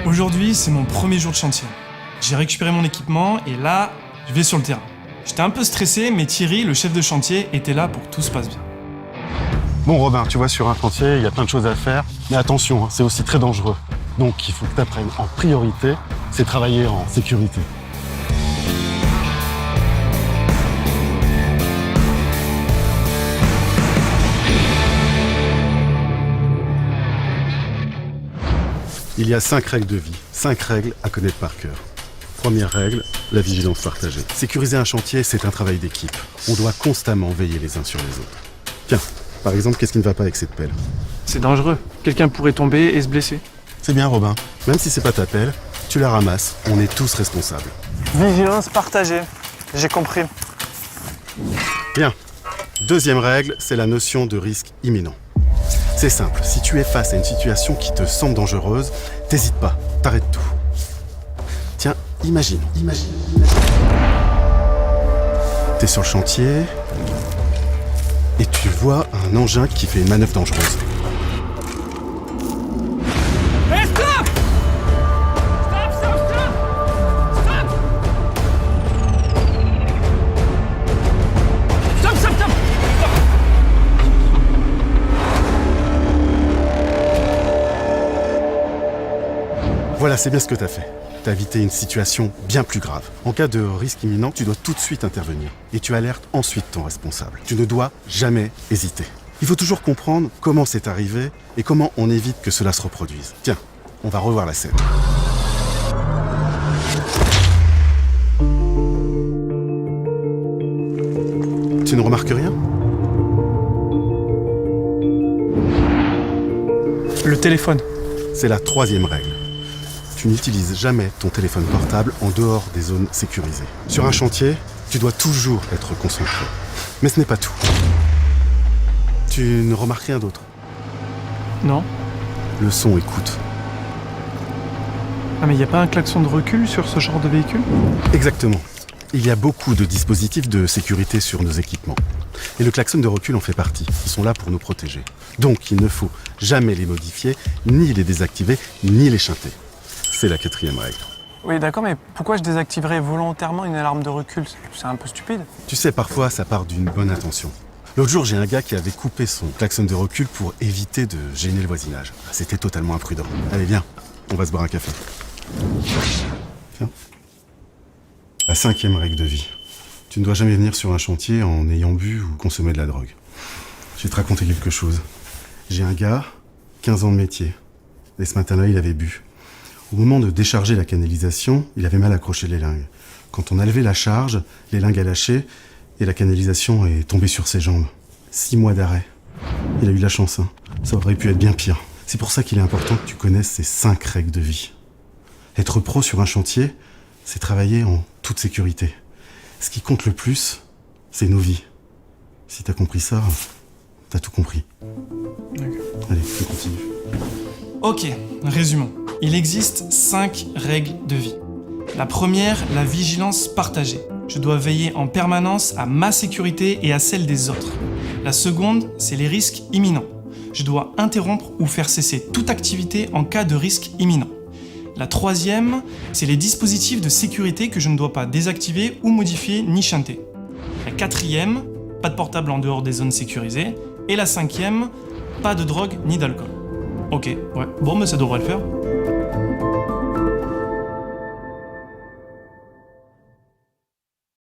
Aujourd'hui, c'est mon premier jour de chantier. J'ai récupéré mon équipement et là, je vais sur le terrain. J'étais un peu stressé, mais Thierry, le chef de chantier, était là pour que tout se passe bien. Bon Robin, tu vois, sur un chantier, il y a plein de choses à faire, mais attention, c'est aussi très dangereux. Donc il faut que tu apprennes en priorité, c'est travailler en sécurité. Il y a 5 règles de vie, 5 règles à connaître par cœur. Première règle, la vigilance partagée. Sécuriser un chantier, c'est un travail d'équipe. On doit constamment veiller les uns sur les autres. Tiens, par exemple, qu'est-ce qui ne va pas avec cette pelle? C'est dangereux. Quelqu'un pourrait tomber et se blesser. C'est bien Robin, même si c'est pas ta pelle, tu la ramasses, on est tous responsables. Vigilance partagée. J'ai compris. Bien. Deuxième règle, c'est la notion de risque imminent. C'est simple, si tu es face à une situation qui te semble dangereuse, t'hésites pas, t'arrêtes tout. Tiens, imagine. T'es sur le chantier et tu vois un engin qui fait une manœuvre dangereuse. Hey, stop! Stop! Voilà, c'est bien ce que t'as fait. T'as évité une situation bien plus grave. En cas de risque imminent, tu dois tout de suite intervenir. Et tu alertes ensuite ton responsable. Tu ne dois jamais hésiter. Il faut toujours comprendre comment c'est arrivé et comment on évite que cela se reproduise. Tiens, on va revoir la scène. Tu ne remarques rien ? Le téléphone. C'est la troisième règle. Tu n'utilises jamais ton téléphone portable en dehors des zones sécurisées. Sur un chantier, tu dois toujours être concentré. Mais ce n'est pas tout. Tu ne remarques rien d'autre. Non. Le son écoute. Ah mais y a pas un klaxon de recul sur ce genre de véhicule? Exactement. Il y a beaucoup de dispositifs de sécurité sur nos équipements. Et le klaxon de recul en fait partie. Ils sont là pour nous protéger. Donc il ne faut jamais les modifier, ni les désactiver, ni les chanter. C'est la quatrième règle. Oui d'accord, mais pourquoi je désactiverais volontairement une alarme de recul? C'est un peu stupide. Tu sais, parfois ça part d'une bonne intention. L'autre jour, j'ai un gars qui avait coupé son klaxon de recul pour éviter de gêner le voisinage. C'était totalement imprudent. Allez, viens, on va se boire un café. Tiens. La cinquième règle de vie. Tu ne dois jamais venir sur un chantier en ayant bu ou consommé de la drogue. Je vais te raconter quelque chose. J'ai un gars, 15 ans de métier. Et ce matin-là, il avait bu. Au moment de décharger la canalisation, il avait mal accroché les lingues. Quand on a levé la charge, les lingues a lâché et la canalisation est tombée sur ses jambes. 6 mois d'arrêt. Il a eu de la chance, hein. Ça aurait pu être bien pire. C'est pour ça qu'il est important que tu connaisses ces 5 règles de vie. Être pro sur un chantier, c'est travailler en toute sécurité. Ce qui compte le plus, c'est nos vies. Si t'as compris ça, t'as tout compris. D'accord. Allez, on continue. Ok, résumons. Il existe 5 règles de vie. La première, la vigilance partagée. Je dois veiller en permanence à ma sécurité et à celle des autres. La seconde, c'est les risques imminents. Je dois interrompre ou faire cesser toute activité en cas de risque imminent. La troisième, c'est les dispositifs de sécurité que je ne dois pas désactiver ou modifier ni chanter. La quatrième, pas de portable en dehors des zones sécurisées. Et la cinquième, pas de drogue ni d'alcool. Ok, ouais, bon mais ça devrait le faire.